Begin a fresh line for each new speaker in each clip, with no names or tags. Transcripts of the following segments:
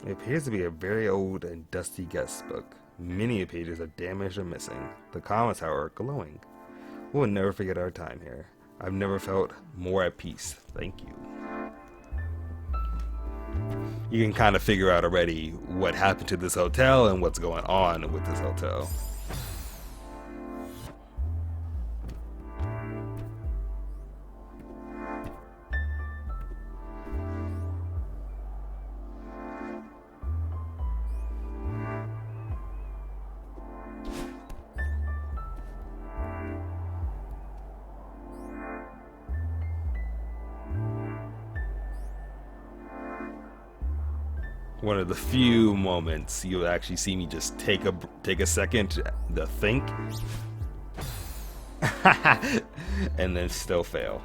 It appears to be a very old and dusty guest book. Many pages are damaged or missing. The comments, however, are glowing. We'll never forget our time here. I've never felt more at peace. Thank you. You can kind of figure out already what happened to this hotel and what's going on with this hotel. One of the few moments you'll actually see me just take a second to think, and then still fail.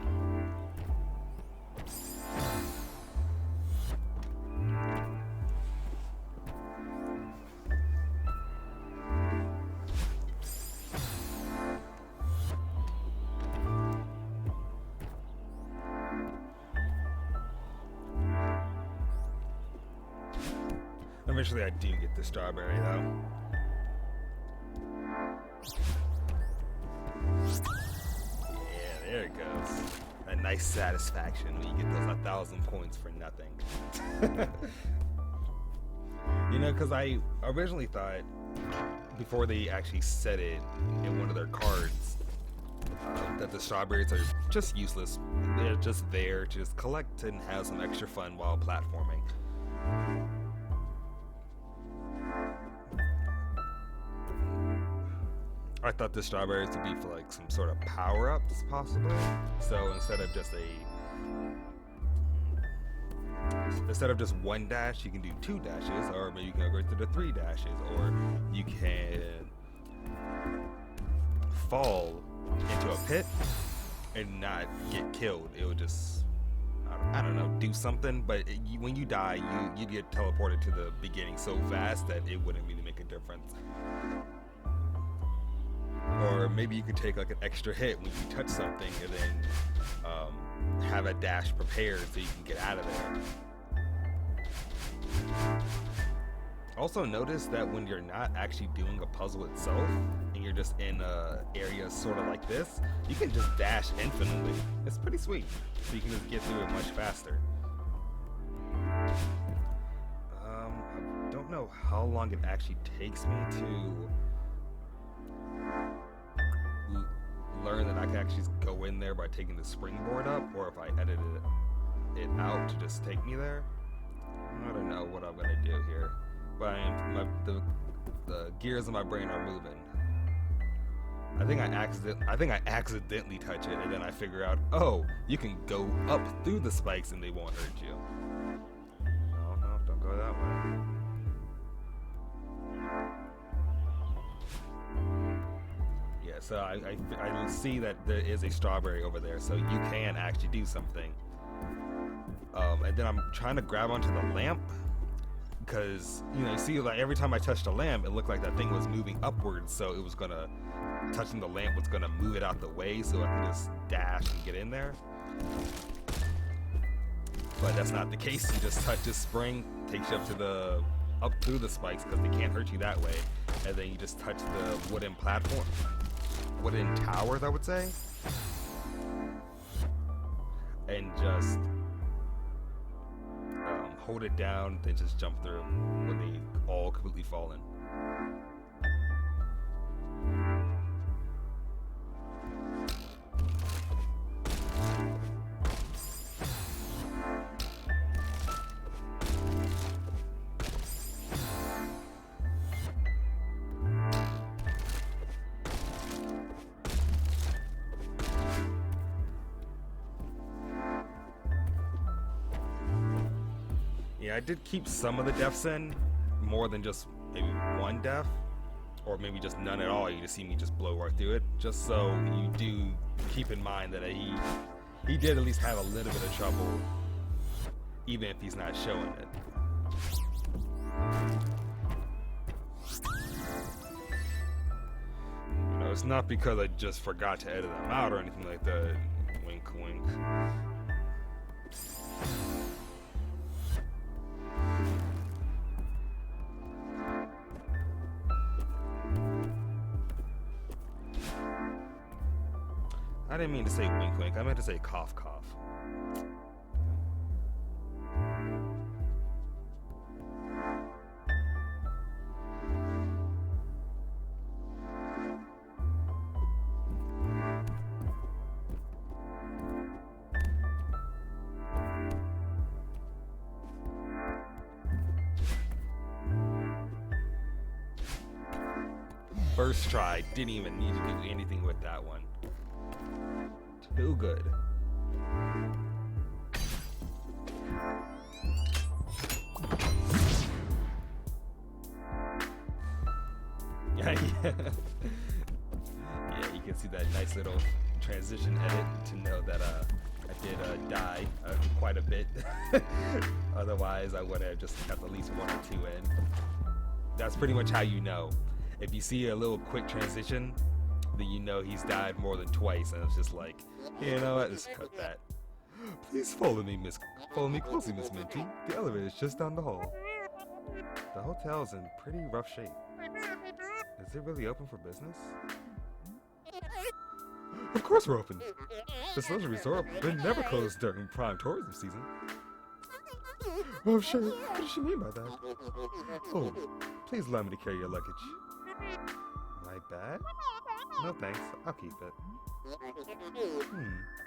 Eventually, I do get the strawberry though. Yeah, there it goes. A nice satisfaction when you get those 1,000 points for nothing. You know, because I originally thought, before they actually said it in one of their cards, that the strawberries are just useless. They're just there to just collect and have some extra fun while platforming. I thought the strawberries would be for like some sort of power-ups, possibly. So instead of just one dash, you can do 2 dashes, or maybe you can go to the 3 dashes, or you can fall into a pit and not get killed. It would just, I don't know, do something. But when you die, you get teleported to the beginning so fast that it wouldn't really make a difference. Or maybe you could take like an extra hit when you touch something and then have a dash prepared so you can get out of there. Also notice that when you're not actually doing a puzzle itself and you're just in a area sort of like this, you can just dash infinitely. It's pretty sweet. So you can just get through it much faster. I don't know how long it actually takes me to learn that I can actually go in there by taking the springboard up, or if I edited it out to just take me there. I don't know what I'm gonna do here, but the gears in my brain are moving. I think I accidentally touch it, and then I figure out, oh, you can go up through the spikes and they won't hurt you. No, don't go that way. So I see that there is a strawberry over there, so you can actually do something. And then I'm trying to grab onto the lamp, because you see, like every time I touched the lamp, it looked like that thing was moving upwards, so it was gonna, touching the lamp was gonna move it out the way so I can just dash and get in there. But that's not the case. You just touch this spring, takes you up through the spikes, because they can't hurt you that way, and then you just touch the wooden towers, I would say, and just hold it down, then just jump through when they all completely fall in. Yeah, I did keep some of the deaths in, more than just maybe one death, or maybe just none at all. You just see me just blow right through it, just so you do keep in mind that he did at least have a little bit of trouble, even if he's not showing it. It's not because I just forgot to edit them out or anything like that. Wink, wink. I didn't mean to say wink wink, I meant to say cough cough. First try, didn't even need to do anything with that one. Too good. Yeah, yeah. Yeah, you can see that nice little transition edit to know that I did die quite a bit. Otherwise, I would have just kept at least 1 or 2 in. That's pretty much how you know. If you see a little quick transition, then you know he's died more than twice, and it's just like, you know what, let's cut that. Please follow me closely, Miss Minty. The elevator is just down the hall. The hotel's in pretty rough shape. Is it really open for business? Of course we're open. This luxury resort would never close during prime tourism season. Oh, sure. What does she mean by that? Oh, please allow me to carry your luggage. My bag? No thanks, I'll keep it.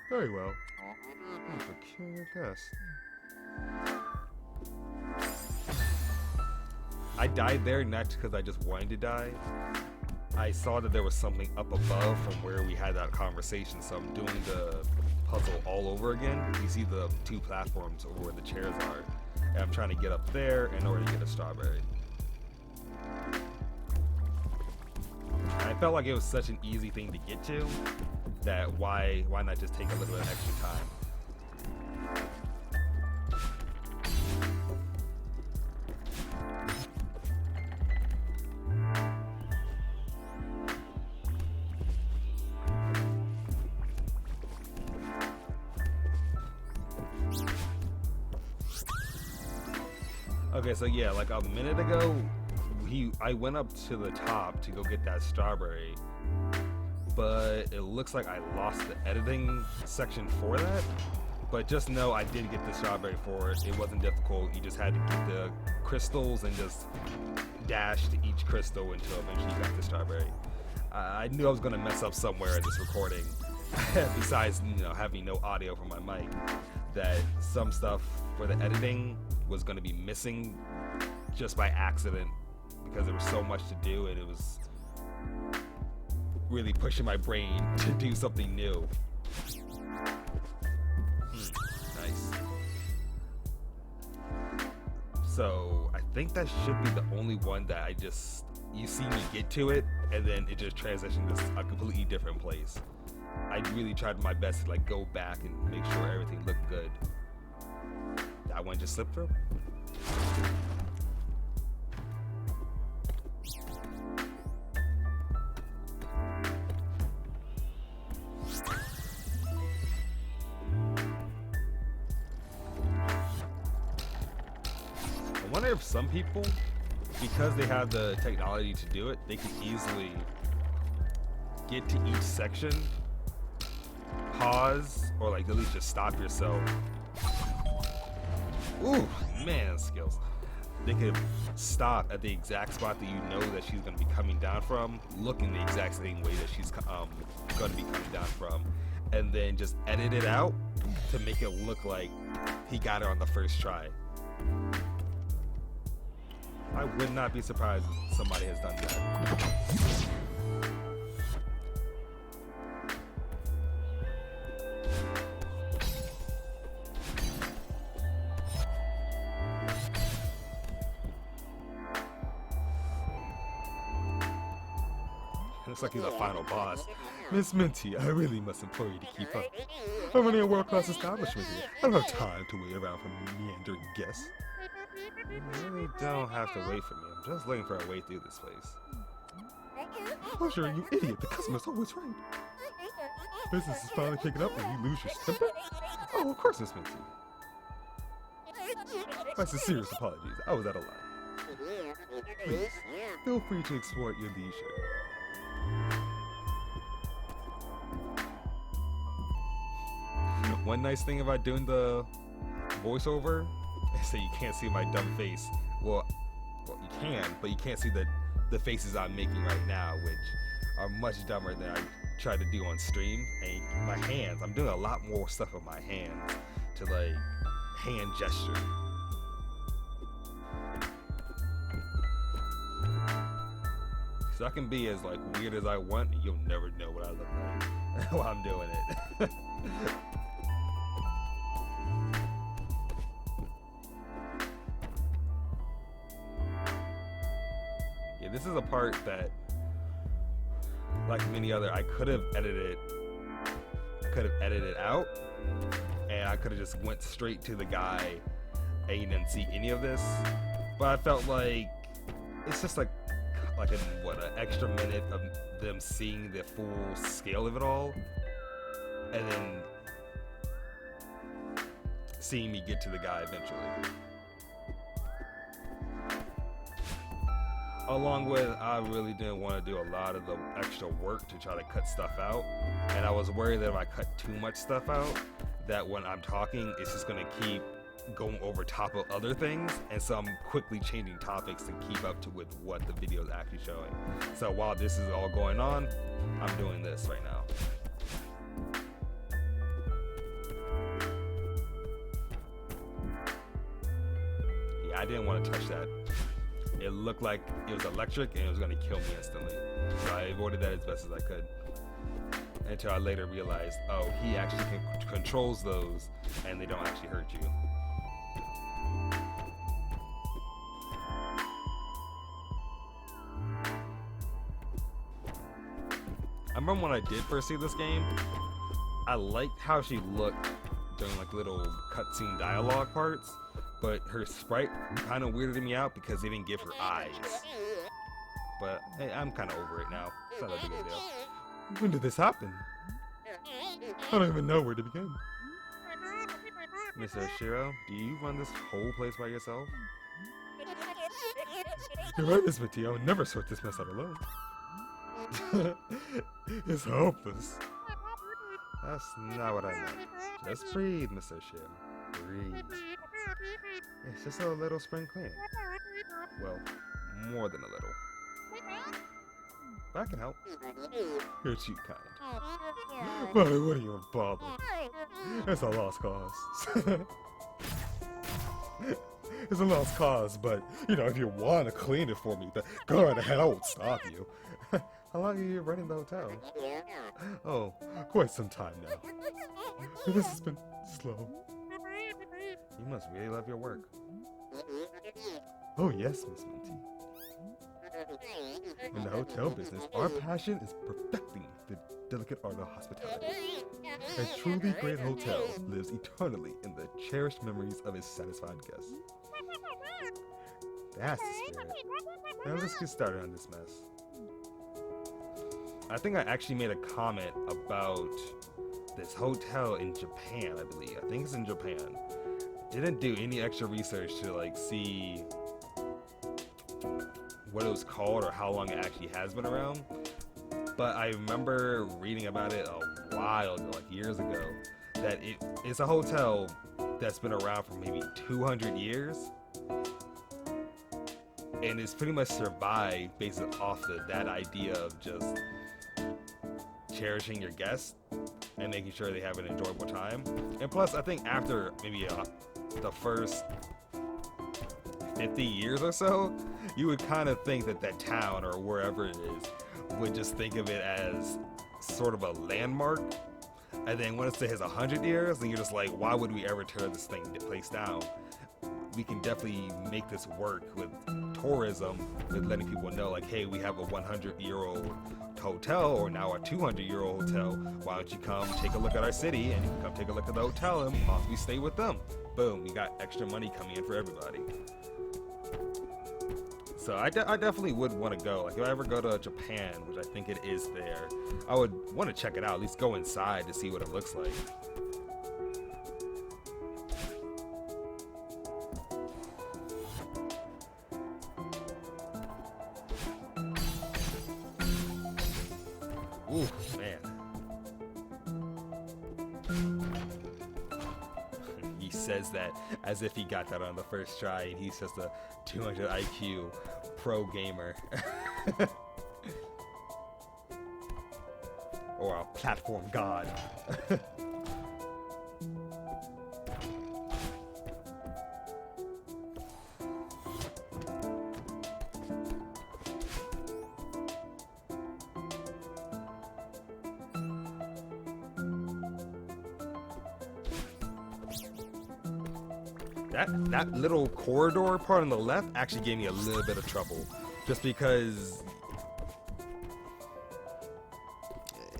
Very well. Peculiar guest. I died there not because I just wanted to die. I saw that there was something up above from where we had that conversation, so I'm doing the puzzle all over again. You see the 2 platforms over where the chairs are, and I'm trying to get up there in order to get a strawberry. I felt like it was such an easy thing to get to that why not just take a little bit of extra time. Okay, so yeah, like a minute ago, I went up to the top to go get that strawberry, but it looks like I lost the editing section for that. But just know I did get the strawberry for it. It wasn't difficult. You just had to get the crystals and just dash to each crystal until eventually you got the strawberry. I knew I was gonna mess up somewhere in this recording, besides having no audio from my mic. That some stuff for the editing was gonna be missing just by accident, because there was so much to do and it was really pushing my brain to do something new. Nice. So I think that should be the only one that you see me get to it and then it just transitioned to a completely different place. I really tried my best to go back and make sure everything looked good. That one just slipped through. I wonder if some people, because they have the technology to do it, they can easily get to each section, pause, or at least just stop yourself. Ooh, man, skills. They could stop at the exact spot that you know that she's going to be coming down from, looking the exact same way that she's going to be coming down from, and then just edit it out to make it look like he got her on the first try. I would not be surprised if somebody has done that. Looks like he's a final boss. Miss Minty, I really must implore you to keep up. I'm running a world-class establishment here. I don't have time to wait around for meandering guests. You really don't have to wait for me. I'm just looking for a way through this place. Oh, sure, you idiot. The customer's always right. Business is finally picking up and you lose your temper? Oh, of course, Miss Minty. My sincerest apologies. I was out of line. Please, feel free to explore at your leisure. One nice thing about doing the voiceover is that you can't see my dumb face. Well, you can, but you can't see the faces I'm making right now, which are much dumber than I tried to do on stream. And my hands, I'm doing a lot more stuff with my hands to like hand gesture. So I can be as like weird as I want, and you'll never know what I look like while I'm doing it. Yeah, this is a part that, like many other, I could have edited out, and I could have just went straight to the guy, and you didn't see any of this. But I felt like it's just like an extra minute of them seeing the full scale of it all, and then seeing me get to the guy eventually. Along with, I really didn't want to do a lot of the extra work to try to cut stuff out, and I was worried that if I cut too much stuff out, that when I'm talking, it's just gonna keep going over top of other things, and so I'm quickly changing topics to keep up to with what the video is actually showing. So while this is all going on, I'm doing this right now. Yeah, I didn't want to touch that. It looked like it was electric and it was going to kill me instantly, so I avoided that as best as I could, until I later realized, oh, he actually controls those and they don't actually hurt you. I remember when I did first see this game, I liked how she looked during like little cutscene dialogue parts, but her sprite kind of weirded me out because they didn't give her eyes. But hey, I'm kind of over it now. It's not a big deal. When did this happen? I don't even know where to begin. Mr. Shiro, do you run this whole place by yourself? You're right, Miss Matty. I would never sort this mess out alone. It's hopeless. That's not what I meant. Just breathe, Mr. Shiro. Breathe. It's just a little spring cleaning. Well, more than a little. But I can help. You're too kind. Why wouldn't you bother? It's a lost cause. It's a lost cause, but, you know, if you want to clean it for me, then go right ahead, I won't stop you. How long are you running the hotel? Oh, quite some time now. This has been slow. You must really love your work. Oh yes, Miss Minty. In the hotel business, our passion is perfecting the delicate art of hospitality. A truly great hotel lives eternally in the cherished memories of its satisfied guests. That's the spirit. Now let's get started on this mess. I think I actually made a comment about this hotel in Japan, I believe. I think it's in Japan. Didn't do any extra research to like see what it was called or how long it actually has been around. But I remember reading about it a while ago, like years ago, that it's a hotel that's been around for maybe 200 years. And it's pretty much survived based off that idea of just cherishing your guests and making sure they have an enjoyable time. And plus, I think after maybe the first 50 years or so, you would kind of think that that town or wherever it is would just think of it as sort of a landmark. And then once it has 100 years, then you're just like, why would we ever tear this place down? We can definitely make this work with tourism, with letting people know like, hey, we have a 100-year-old hotel or now a 200-year-old hotel. Why don't you come take a look at our city and you can come take a look at the hotel and possibly stay with them. Boom, you got extra money coming in for everybody. So I definitely would want to go. Like if I ever go to Japan, which I think it is there, I would want to check it out, at least go inside to see what it looks like. Ooh, man. says that as if he got that on the first try and he's just a 200 IQ pro gamer. Or a platform god. That little corridor part on the left actually gave me a little bit of trouble, just because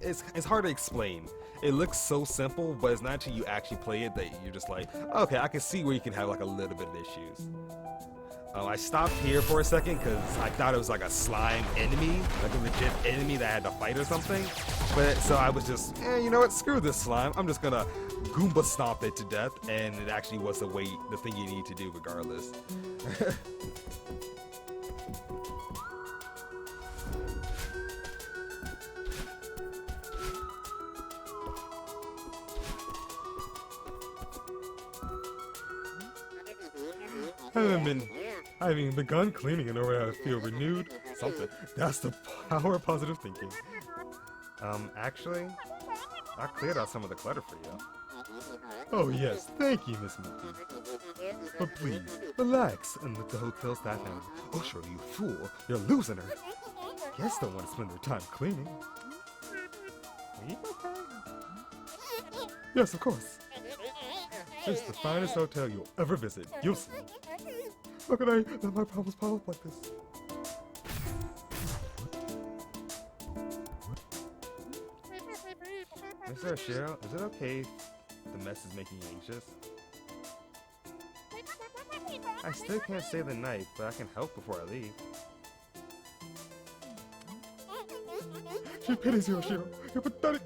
it's hard to explain. It looks so simple, but it's not until you actually play it that you're just like, okay, I can see where you can have like a little bit of issues. I stopped here for a second because I thought it was like a slime enemy, like a legit enemy that I had to fight or something. But so I was just, you know what? Screw this slime. I'm just gonna Goomba stomp it to death, and it actually was the thing you need to do regardless. I haven't even begun cleaning in order to feel renewed. Something. That's the power of positive thinking. Actually, I cleared out some of the clutter for you. Oh yes, thank you, Miss Mookie. But please, relax and let the hotel staff handle it. Oh sure, you fool. You're losing her. Guests don't want to spend their time cleaning. Are you okay? Yes, of course. It's the finest hotel you'll ever visit. You'll see. How can I let my problems pile up like this? Mr. Oshiro, is it okay if the mess is making you anxious? I still can't stay the night, but I can help before I leave. She pities you, Oshiro. You're pathetic.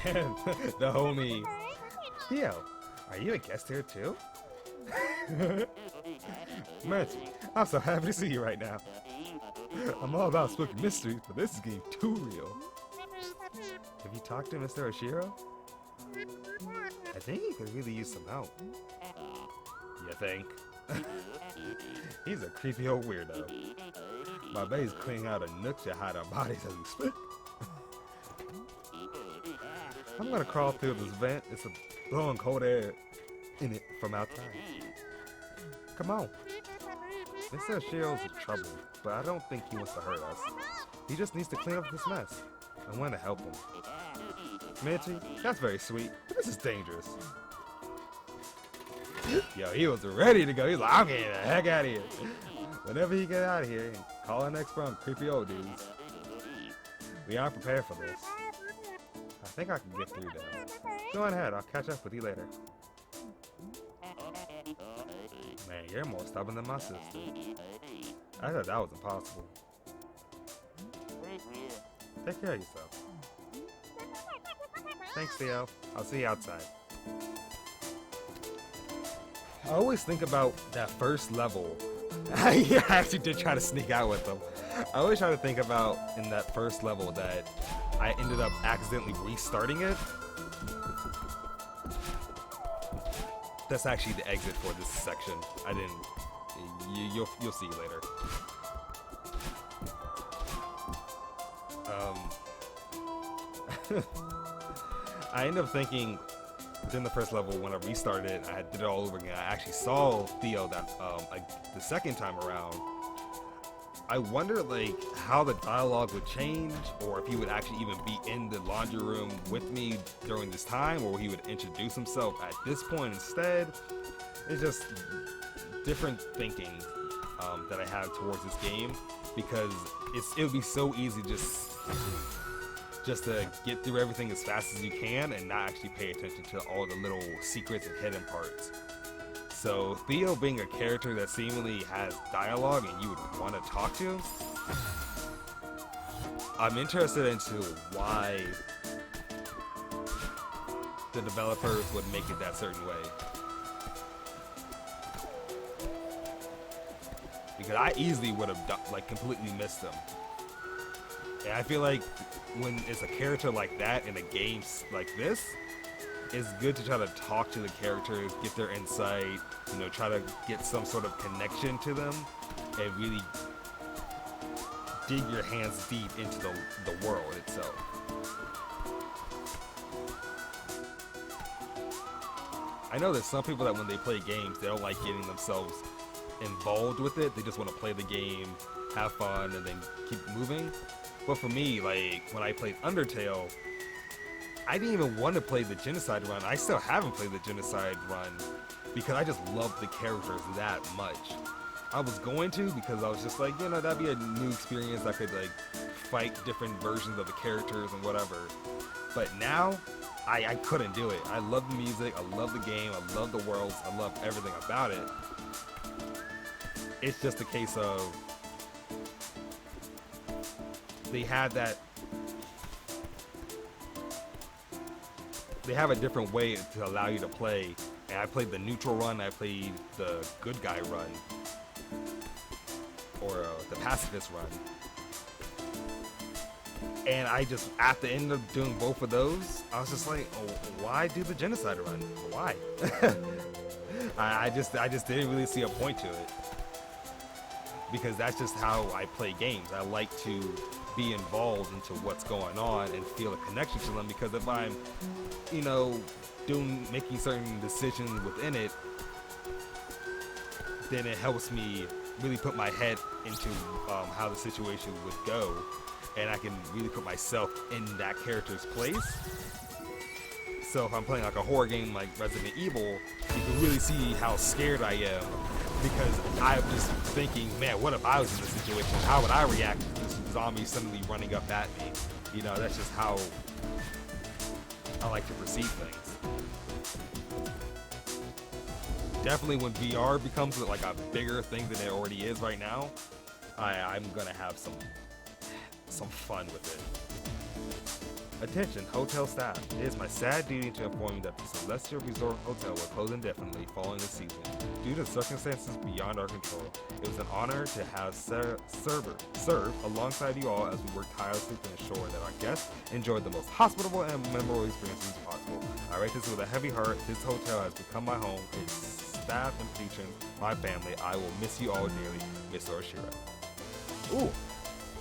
And the homie, Theo, are you a guest here too? Mercy, I'm so happy to see you right now. I'm all about spooky mysteries, but this is getting too real. Have you talked to Mr. Oshiro? I think he could really use some help. You think? He's a creepy old weirdo. My bae's cleaning out a nook to hide our bodies as we speak. I'm gonna crawl through this vent. It's blowing cold air in it from outside. Come on. Mr. Oshiro's in trouble, but I don't think he wants to hurt us. He just needs to clean up this mess. I want to help him. Mitchie, that's very sweet, but this is dangerous. Yo, he was ready to go. He's like, I'm getting the heck out of here. Whenever he get out of here, call an expert on creepy old dudes. We aren't prepared for this. I think I can get through though. Go on ahead, I'll catch up with you later. Man, you're more stubborn than my sister. I thought that was impossible. Take care of yourself. Thanks, Theo. I'll see you outside. I always think about that first level. I actually did try to sneak out with them. I always try to think about in that first level that I ended up accidentally restarting it. That's actually the exit for this section. I didn't. You'll see later. I ended up thinking during the first level when I restarted it, I did it all over again. I actually saw Theo that the second time around. I wonder like how the dialogue would change, or if he would actually even be in the laundry room with me during this time, or he would introduce himself at this point instead. It's just different thinking that I have towards this game, because it would be so easy just to get through everything as fast as you can and not actually pay attention to all the little secrets and hidden parts. So Theo being a character that seemingly has dialogue and you would want to talk to, I'm interested into why the developers would make it that certain way. Because I easily would have like completely missed them. And I feel like when it's a character like that in a game like this, it's good to try to talk to the characters, get their insight, you know, try to get some sort of connection to them, and really dig your hands deep into the world itself. I know there's some people that when they play games, they don't like getting themselves involved with it. They just want to play the game, have fun, and then keep moving. But for me, like, when I played Undertale, I didn't even want to play the Genocide run. I still haven't played the Genocide run because I just love the characters that much. I was going to because I was just like, you know, that'd be a new experience. I could, like, fight different versions of the characters and whatever. But now, I couldn't do it. I love the music, I love the game, I love the worlds, I love everything about it. It's just a case of they have a different way to allow you to play. And I played the neutral run, I played the good guy run, or the pacifist run. And I just, at the end of doing both of those, I was just like, oh, why do the Genocide run? Why? I just didn't really see a point to it. Because that's just how I play games. I like to be involved into what's going on and feel a connection to them, because if I'm, you know, making certain decisions within it, then it helps me really put my head into how the situation would go, and I can really put myself in that character's place. So if I'm playing like a horror game like Resident Evil, you can really see how scared I am, because I'm just thinking, man, what if I was in this situation? How would I react to this zombie suddenly running up at me? You know, that's just how I like to perceive things. Definitely when VR becomes like a bigger thing than it already is right now, I'm gonna have some fun with it. Attention, hotel staff. It is my sad duty to inform you that the Celeste Resort Hotel will close indefinitely following the season. Due to circumstances beyond our control, it was an honor to have serve alongside you all as we work tirelessly to ensure that our guests enjoyed the most hospitable and memorable experiences possible. I write this with a heavy heart. This hotel has become my home. Its staff and patrons, my family. I will miss you all dearly, Miss Oroshiro. Ooh,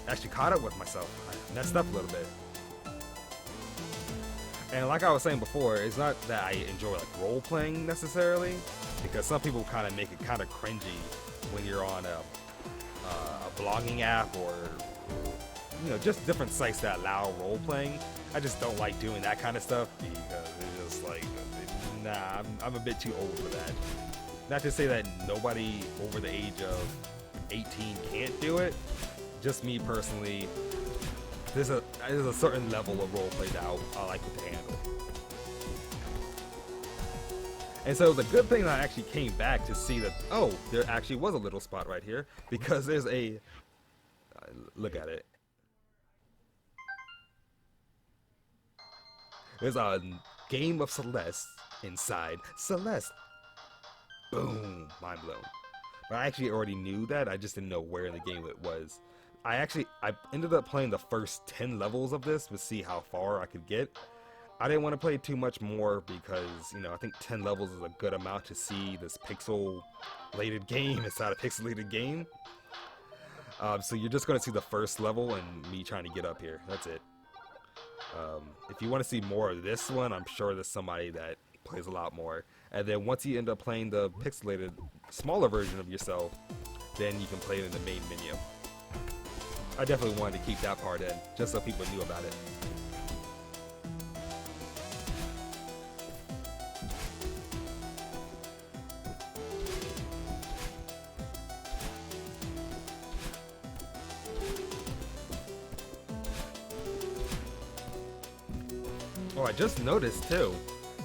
actually caught up with myself. I messed up a little bit. And like I was saying before, it's not that I enjoy like role-playing necessarily, because some people kind of make it kind of cringy when you're on a blogging app, or, you know, just different sites that allow role-playing. I just don't like doing that kind of stuff, because it's just like, nah, I'm a bit too old for that. Not to say that nobody over the age of 18 can't do it, just me personally. There's a certain level of roleplay that I like to handle. And so the good thing that I actually came back to see that, oh, there actually was a little spot right here, because there's a, look at it. There's a game of Celeste inside. Celeste. Boom, mind blown. But I actually already knew that, I just didn't know where in the game it was. I ended up playing the first 10 levels of this to see how far I could get. I didn't want to play too much more because, you know, I think 10 levels is a good amount to see this pixelated game inside a pixelated game. So you're just going to see the first level and me trying to get up here. That's it. If you want to see more of this one, I'm sure there's somebody that plays a lot more. And then once you end up playing the pixelated, smaller version of yourself, then you can play it in the main menu. I definitely wanted to keep that part in, just so people knew about it. Oh, I just noticed too,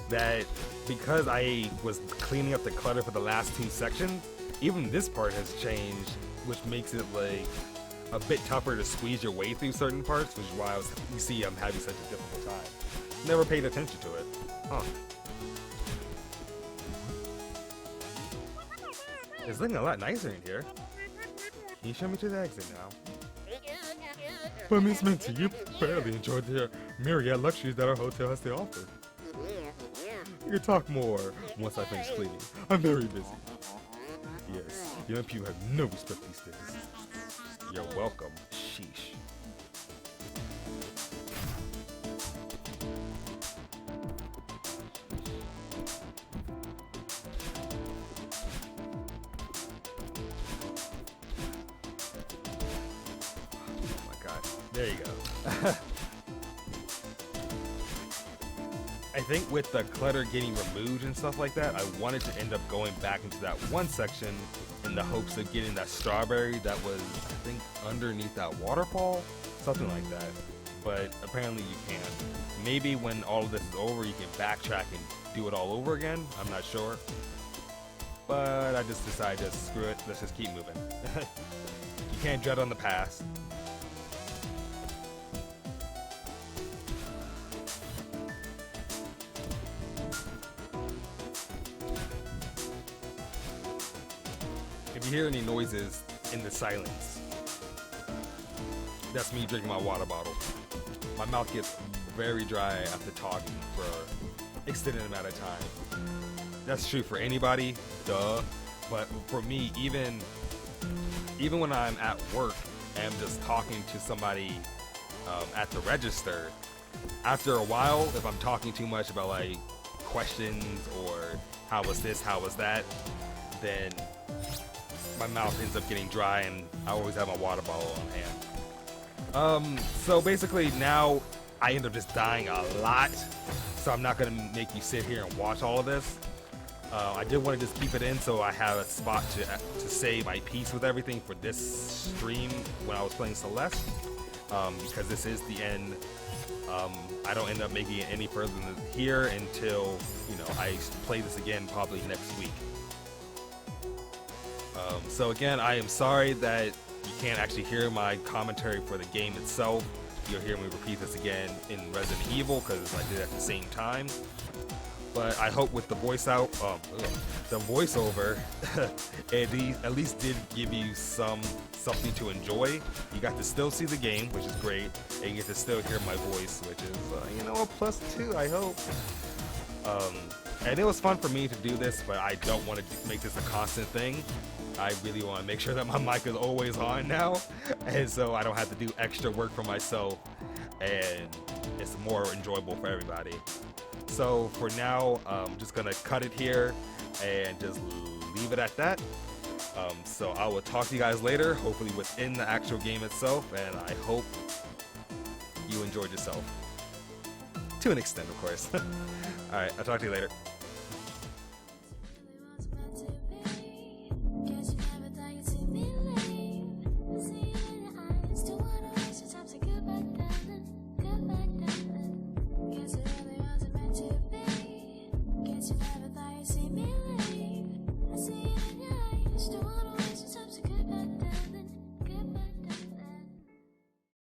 that because I was cleaning up the clutter for the last 2 sections, even this part has changed, which makes it like a bit tougher to squeeze your way through certain parts, which is why you see I'm having such a difficult time. Never paid attention to it. Huh. It's looking a lot nicer in here. Can you show me to the exit now? But Miss Minty, you barely enjoyed the myriad luxuries that our hotel has to offer. You can talk more once I finish cleaning. I'm very busy. Yes, young people have no respect these days. You're welcome. Sheesh. Oh my god. There you go. I think with the clutter getting removed and stuff like that, I wanted to end up going back into that one section in the hopes of getting that strawberry that was, I think, underneath that waterfall, something like that. But apparently you can't. Maybe when all of this is over, you can backtrack and do it all over again. I'm not sure. But I just decided, just screw it, let's just keep moving. You can't dread on the past. If you hear any noises in the silence, that's me drinking my water bottle. My mouth gets very dry after talking for an extended amount of time. That's true for anybody, duh. But for me, even when I'm at work and I'm just talking to somebody at the register, after a while, if I'm talking too much about like questions or how was this, how was that, then my mouth ends up getting dry and I always have my water bottle on hand. So basically now I end up just dying a lot, so I'm not gonna make you sit here and watch all of this. I did want to just keep it in so I have a spot to say my piece with everything for this stream when I was playing Celeste, because this is the end. I don't end up making it any further than here until, you know, I play this again probably next week. So again, I am sorry that you can't actually hear my commentary for the game itself. You'll hear me repeat this again in Resident Evil because I did it at the same time. But I hope with the the voiceover, at least did give you something to enjoy. You got to still see the game, which is great, and you get to still hear my voice, which is you know, a +2, I hope. And it was fun for me to do this, but I don't want to make this a constant thing. I really want to make sure that my mic is always on now, and so I don't have to do extra work for myself, and it's more enjoyable for everybody. So for now, I'm just gonna cut it here and just leave it at that. So I will talk to you guys later, hopefully within the actual game itself, and I hope you enjoyed yourself. To an extent, of course. Alright, I'll talk to you later.